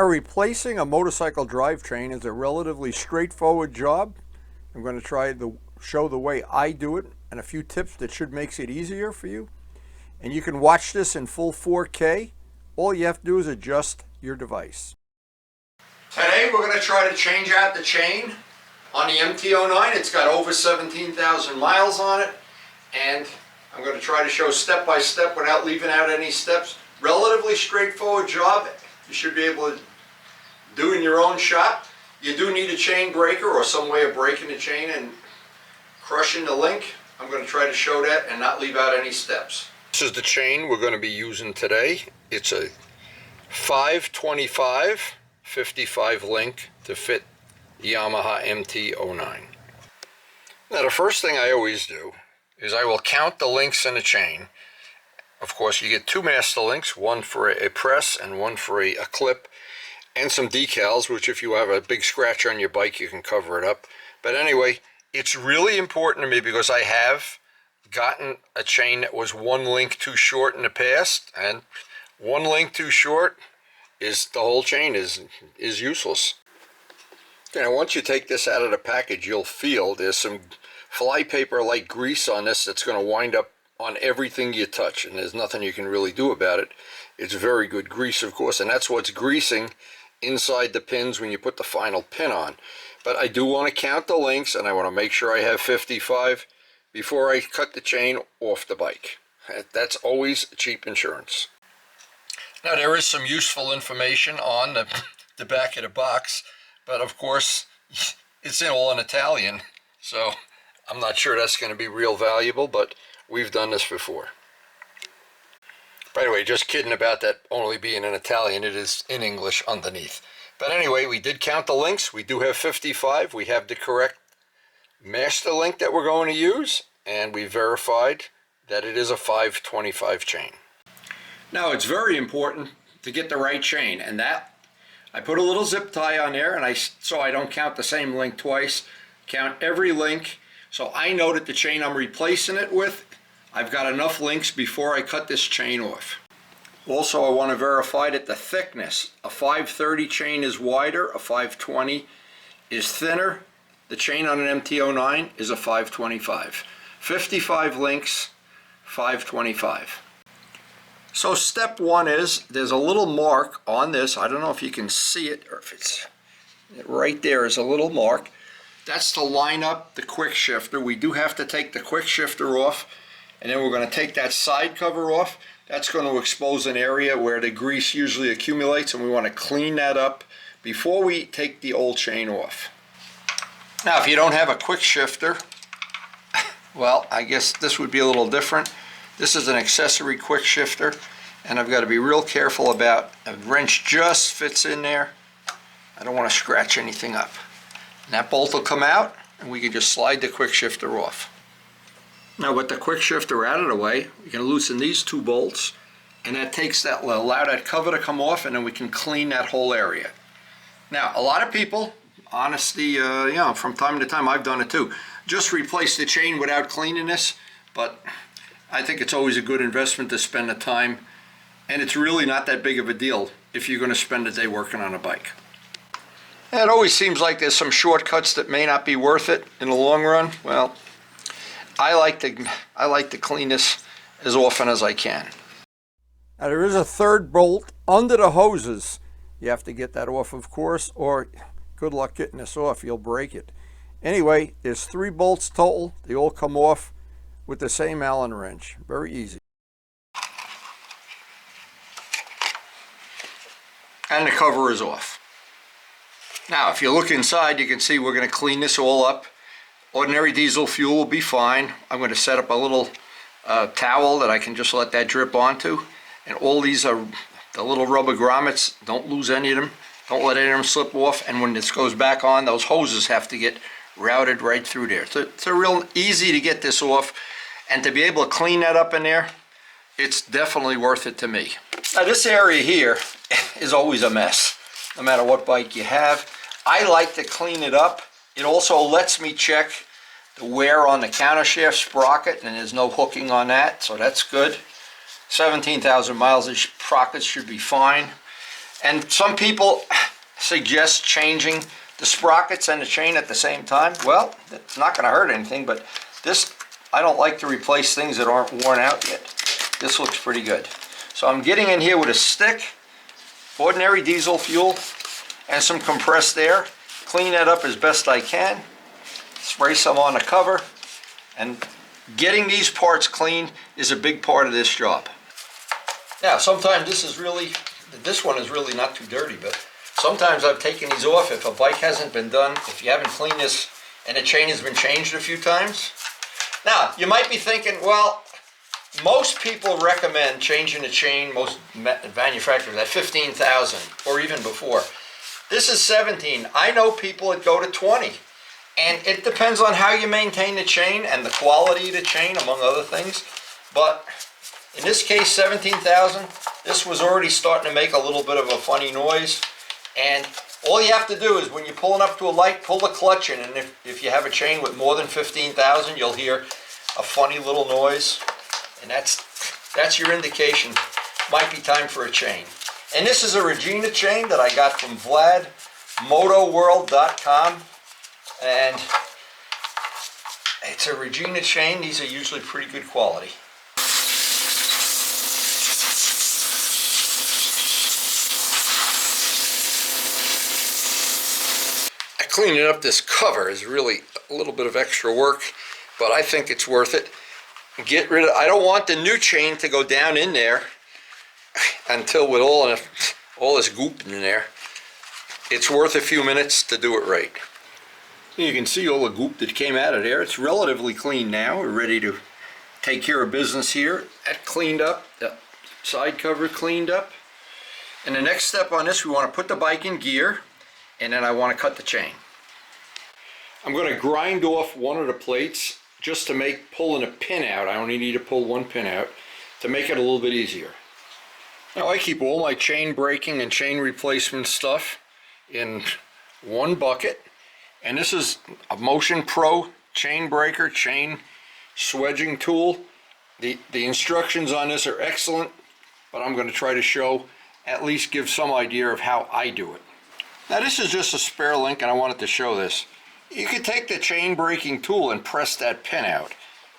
Now, replacing a motorcycle drivetrain is a relatively straightforward job. I'm going to show the way I do it and a few tips that should make it easier for you. And you can watch this in full 4K. All you have to do is adjust your device. Today we're going to try to change out the chain on the MT09. It's got over 17,000 miles on it, and I'm going to try to show step by step without leaving out any steps. Relatively straightforward job. You should be able to do in your own shop. You do need a chain breaker or some way of breaking the chain and crushing the link. I'm going to try to show that and not leave out any steps. This is the chain we're going to be using today. It's a 525/55 link to fit the Yamaha MT09. Now, the first thing I always do is I will count the links in the chain. Of course, you get two master links, one for a press and one for a clip, and some decals, which if you have a big scratch on your bike, you can cover it up. But anyway, it's really important to me because I have gotten a chain that was one link too short in the past, and one link too short is the whole chain is useless. Now, once you take this out of the package, you'll feel there's some flypaper like grease on this that's going to wind up on everything you touch, and there's nothing you can really do about it. It's very good grease, of course, and that's what's greasing inside the pins when you put the final pin on. But I do want to count the links, and I want to make sure I have 55 before I cut the chain off the bike. That's always cheap insurance. Now, there is some useful information on the back of the box, but of course it's all in Italian, so I'm not sure that's going to be real valuable, but we've done this before. By the way, just kidding about that only being in Italian. It is in English underneath. But anyway, we did count the links. We do have 55. We have the correct master link that we're going to use, and we verified that it is a 525 chain. Now, it's very important to get the right chain, and that I put a little zip tie on there, and so I don't count the same link twice. Count every link, so I know that the chain I'm replacing it with, I've got enough links before I cut this chain off. Also, I want to verify that the thickness, a 530 chain is wider, a 520 is thinner. The chain on an MT09 is a 525. 55 links, 525. So step one is, there's a little mark on this. I don't know if you can see it, or if it's right there is a little mark. That's to line up the quick shifter. We do have to take the quick shifter off, and then we're going to take that side cover off. That's going to expose an area where the grease usually accumulates, and we want to clean that up before we take the old chain off. Now, if you don't have a quick shifter, well, I guess this would be a little different. This is an accessory quick shifter, and I've got to be real careful about a wrench just fits in there. I don't want to scratch anything up. And that bolt will come out, and we can just slide the quick shifter off. Now, with the quick shifter out of the way, we can loosen these two bolts, and that will allow that cover to come off, and then we can clean that whole area. Now, a lot of people, honestly, from time to time, I've done it too, just replace the chain without cleaning this, but I think it's always a good investment to spend the time, and it's really not that big of a deal if you're going to spend a day working on a bike. And it always seems like there's some shortcuts that may not be worth it in the long run. Well, I like to clean this as often as I can. Now, there is a third bolt under the hoses. You have to get that off, of course, or good luck getting this off. You'll break it. Anyway, there's 3 bolts total. They all come off with the same Allen wrench. Very easy. And the cover is off. Now, if you look inside, you can see we're going to clean this all up. Ordinary diesel fuel will be fine. I'm going to set up a little towel that I can just let that drip onto. And all these are the little rubber grommets. Don't lose any of them. Don't let any of them slip off. And when this goes back on, those hoses have to get routed right through there. So it's a real easy to get this off. And to be able to clean that up in there, it's definitely worth it to me. Now, this area here is always a mess, no matter what bike you have. I like to clean it up. It also lets me check the wear on the countershaft sprocket, and there's no hooking on that, so that's good. 17,000 miles, the sprockets should be fine. And some people suggest changing the sprockets and the chain at the same time. Well, it's not going to hurt anything, but this, I don't like to replace things that aren't worn out yet. This looks pretty good. So I'm getting in here with a stick, ordinary diesel fuel, and some compressed air. Clean that up as best I can. Spray some on the cover. And getting these parts clean is a big part of this job. Now, sometimes this one is really not too dirty, but sometimes I've taken these off if a bike hasn't been done, if you haven't cleaned this and the chain has been changed a few times. Now, you might be thinking, well, most people recommend changing the chain, most manufacturers, at 15,000 or even before. This is 17. I know people that go to 20. And it depends on how you maintain the chain and the quality of the chain, among other things. But in this case, 17,000, this was already starting to make a little bit of a funny noise. And all you have to do is when you're pulling up to a light, pull the clutch in. And if you have a chain with more than 15,000, you'll hear a funny little noise. And that's your indication. Might be time for a chain. And this is a Regina chain that I got from VladMotoWorld.com. And it's a Regina chain. These are usually pretty good quality. Cleaning up this cover is really a little bit of extra work, but I think it's worth it. Get rid of, I don't want the new chain to go down in there until with all this goop in there. It's worth a few minutes to do it right. You can see all the goop that came out of there. It's relatively clean now. We're ready to take care of business here. That cleaned up, the side cover cleaned up. And the next step on this, we want to put the bike in gear, and then I want to cut the chain. I'm going to grind off one of the plates just to make pulling a pin out. I only need to pull one pin out to make it a little bit easier. Now I keep all my chain braking and chain replacement stuff in one bucket. And this is a Motion Pro chain breaker, chain swedging tool. The instructions on this are excellent, but I'm going to try to show, at least give some idea of how I do it. Now this is just a spare link and I wanted to show this. You could take the chain breaking tool and press that pin out,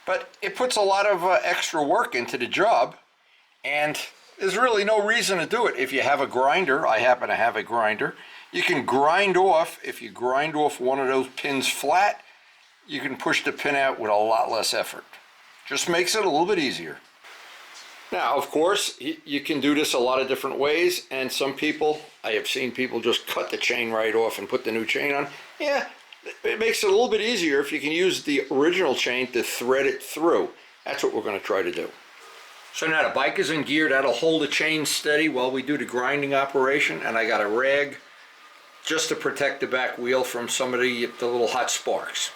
but it puts a lot of extra work into the job, and there's really no reason to do it. If you have a grinder, I happen to have a grinder, you can grind off. If you grind off one of those pins flat, you can push the pin out with a lot less effort. Just makes it a little bit easier. Now, of course, you can do this a lot of different ways, and some people, I have seen people just cut the chain right off and put the new chain on. Yeah, it makes it a little bit easier if you can use the original chain to thread it through. That's what we're going to try to do. So now the bike is in gear. That'll hold the chain steady while we do the grinding operation, and I got a rag just to protect the back wheel from some of the little hot sparks.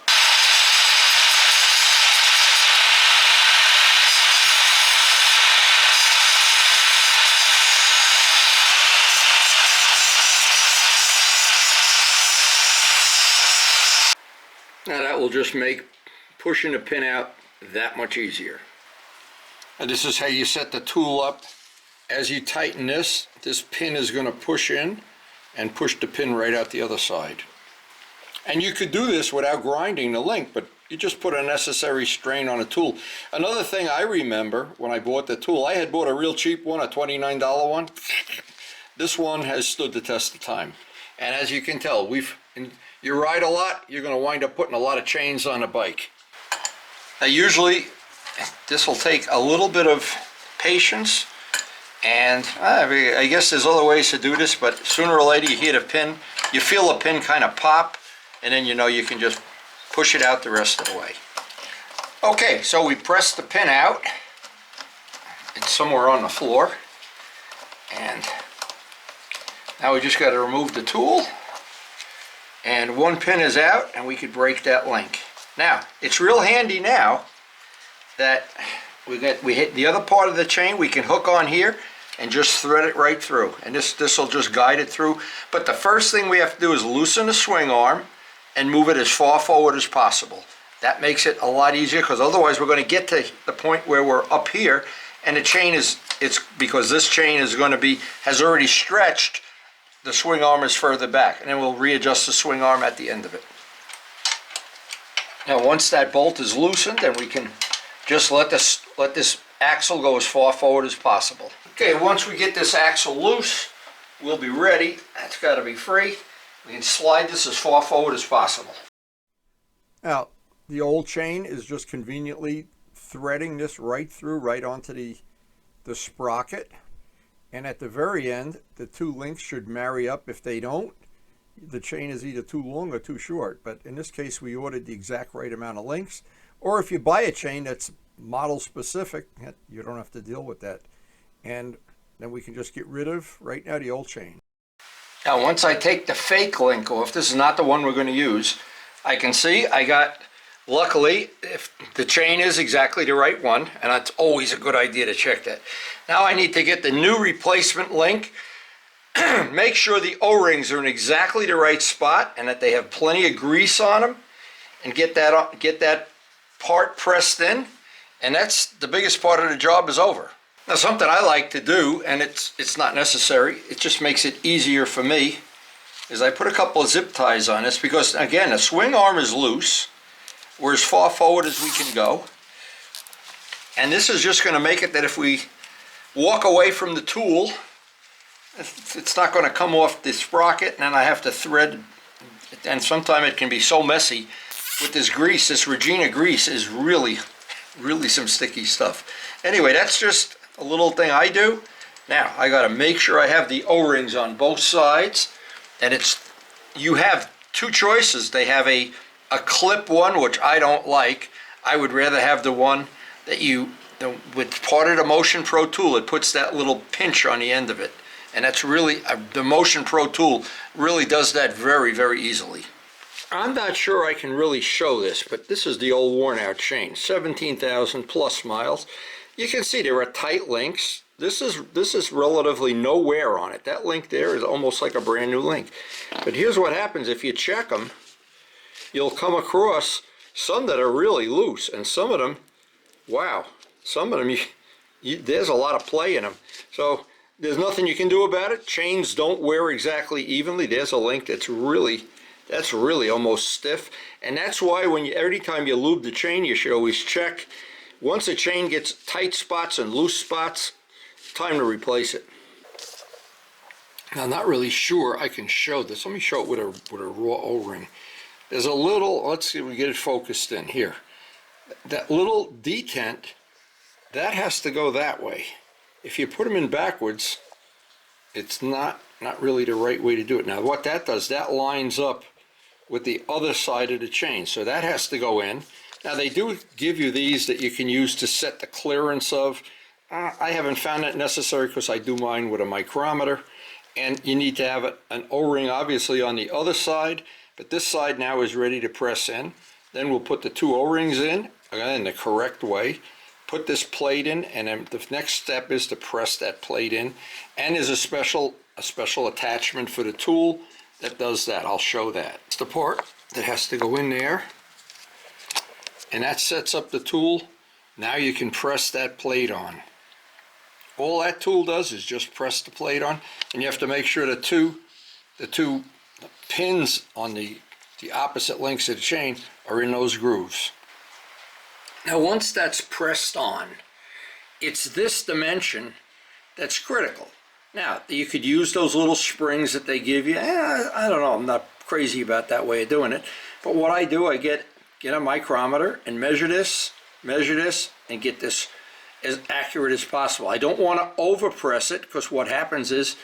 Now that will just make pushing the pin out that much easier. And this is how you set the tool up. As you tighten this pin is going to push in and push the pin right out the other side. And you could do this without grinding the link, but you just put a necessary strain on a tool. Another thing I remember when I bought the tool, I had bought a real cheap one, a $29 one. This one has stood the test of time. And as you can tell, you ride a lot, you're going to wind up putting a lot of chains on a bike. Now usually this will take a little bit of patience, and I guess there's other ways to do this, but sooner or later you hit a pin, you feel a pin kind of pop, and then you know you can just push it out the rest of the way. Okay, so we pressed the pin out. It's somewhere on the floor, and now we just got to remove the tool, and one pin is out, and we could break that link. Now it's real handy now that we hit the other part of the chain. We can hook on here and just thread it right through, and this will just guide it through. But the first thing we have to do is loosen the swing arm and move it as far forward as possible. That makes it a lot easier, because otherwise we're going to get to the point where we're up here, and the chain because this chain is going to has already stretched the swing arm is further back, and then we'll readjust the swing arm at the end of it. Now once that bolt is loosened, then we can just let this axle go as far forward as possible. Okay, once we get this axle loose, we'll be ready. That's got to be free. We can slide this as far forward as possible. Now, the old chain is just conveniently threading this right through, right onto the sprocket. And at the very end, the two links should marry up. If they don't, the chain is either too long or too short. But in this case, we ordered the exact right amount of links. Or if you buy a chain that's model specific, you don't have to deal with that. And then we can just get rid of, right now, the old chain. Now, once I take the fake link off, this is not the one we're going to use, I can see I got, luckily, if the chain is exactly the right one, and that's always a good idea to check that. Now I need to get the new replacement link, make sure the O-rings are in exactly the right spot and that they have plenty of grease on them, and get that part pressed in, and that's the biggest part of the job is over. Now something I like to do, and it's not necessary, it just makes it easier for me, is I put a couple of zip ties on this because, again, the swing arm is loose. We're as far forward as we can go. And this is just going to make it that if we walk away from the tool, it's not going to come off the sprocket, and then I have to thread, and sometimes it can be so messy with this grease. This Regina grease is really some sticky stuff. Anyway, that's just a little thing I do. Now, I got to make sure I have the O-rings on both sides, and you have two choices. They have a clip one, which I don't like. I would rather have the one that with part of the Motion Pro tool, it puts that little pinch on the end of it. And that's really, the Motion Pro tool really does that very, very easily. I'm not sure I can really show this, but this is the old worn out chain, 17,000 plus miles. You can see there are tight links. This is relatively no wear on it. That link there is almost like a brand new link. But here's what happens if you check them. You'll come across some that are really loose, and some of them, wow, some of them, there's a lot of play in them. So there's nothing you can do about it. Chains don't wear exactly evenly. There's a link that's really almost stiff, and that's why every time you lube the chain, you should always check. Once a chain gets tight spots and loose spots, time to replace it. Now, I'm not really sure I can show this. Let me show it with a raw O-ring. There's a little, let's see if we get it focused in here. That little detent, that has to go that way. If you put them in backwards, it's not really the right way to do it. Now, what that does, that lines up with the other side of the chain. So that has to go in. Now, they do give you these that you can use to set the clearance of. I haven't found that necessary because I do mine with a micrometer, and you need to have an O-ring obviously on the other side, but this side now is ready to press in. Then we'll put the two O-rings in, again, in the correct way, put this plate in, and then the next step is to press that plate in, and there's a special attachment for the tool that does that. I'll show that. It's the part that has to go in there, and that sets up the tool. Now you can press that plate on. All that tool does is just press the plate on, and you have to make sure the two pins on the opposite lengths of the chain are in those grooves. Now, once that's pressed on, it's this dimension that's critical. Now, you could use those little springs that they give you. I don't know, I'm not crazy about that way of doing it, but what I do, I get a micrometer and measure this, and get this as accurate as possible. I don't want to overpress it, because what happens is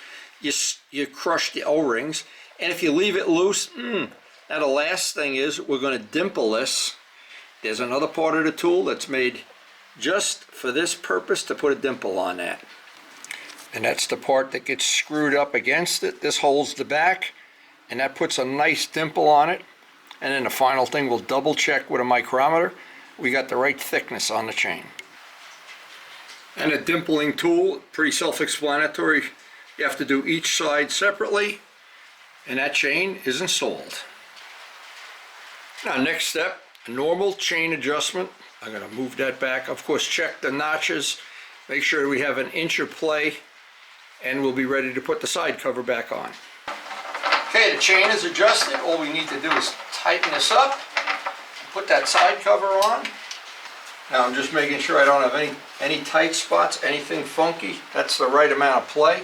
you crush the O-rings, and if you leave it loose, now the last thing is we're going to dimple this. There's another part of the tool that's made just for this purpose, to put a dimple on that. And that's the part that gets screwed up against it. This holds the back, and that puts a nice dimple on it. And then the final thing, we'll double check with a micrometer we got the right thickness on the chain. And a dimpling tool, pretty self-explanatory. You have to do each side separately, and that chain is installed. Now, next step, a normal chain adjustment. I'm going to move that back. Of course, check the notches, make sure we have an inch of play, and we'll be ready to put the side cover back on. Okay, the chain is adjusted. All we need to do is tighten this up, put that side cover on. Now I'm just making sure I don't have any tight spots, anything funky. That's the right amount of play.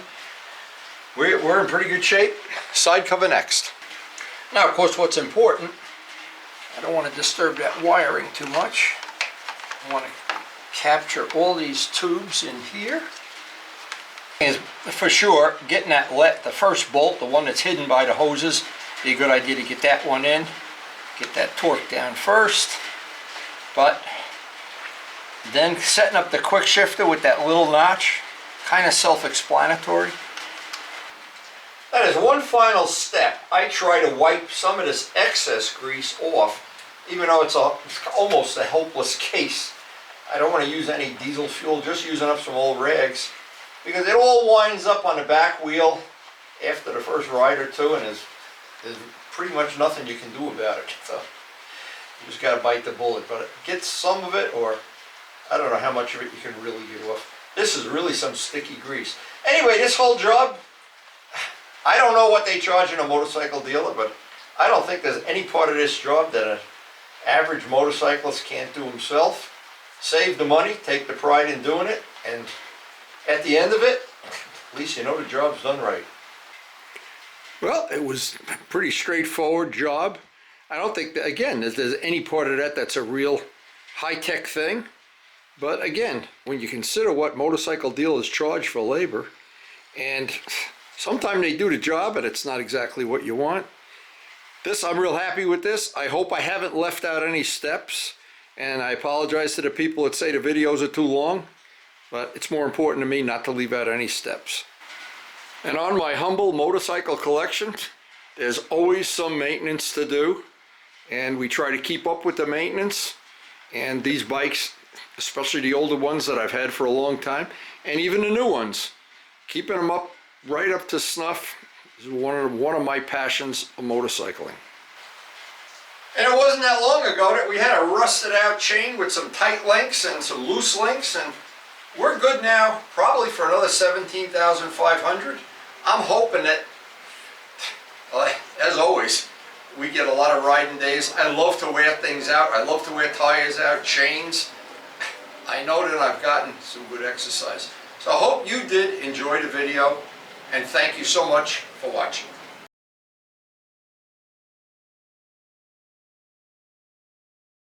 We're in pretty good shape. Side cover next. Now, of course, what's important, I don't want to disturb that wiring too much. I want to capture all these tubes in here. And for sure, getting the first bolt, the one that's hidden by the hoses, be a good idea to get that one in. Get that torque down first. But then setting up the quick shifter with that little notch, kind of self-explanatory. That is one final step. I try to wipe some of this excess grease off, even though it's almost a hopeless case. I don't want to use any diesel fuel, just using up some old rags, because it all winds up on the back wheel after the first ride or two, and there's pretty much nothing you can do about it. So you just got to bite the bullet. But get some of it, or I don't know how much of it you can really get off. This is really some sticky grease. Anyway, this whole job, I don't know what they charge in a motorcycle dealer, but I don't think there's any part of this job that an average motorcyclist can't do himself. Save the money, take the pride in doing it, and at the end of it, at least you know the job's done right. Well, it was a pretty straightforward job. I don't think, that, again, there's any part of that that's a real high-tech thing. But again, when you consider what motorcycle dealers charge for labor, and sometimes they do the job, but it's not exactly what you want. I'm real happy with this. I hope I haven't left out any steps. And I apologize to the people that say the videos are too long, but it's more important to me not to leave out any steps. And on my humble motorcycle collection, there's always some maintenance to do, and we try to keep up with the maintenance. And these bikes, especially the older ones that I've had for a long time, and even the new ones, keeping them up right up to snuff is one of my passions of motorcycling. And it wasn't that long ago that we had a rusted out chain with some tight links and some loose links, and we're good now, probably for another 17,500. I'm hoping that, as always, we get a lot of riding days. I love to wear things out. I love to wear tires out, chains. I know that I've gotten some good exercise. So I hope you did enjoy the video, and thank you so much for watching.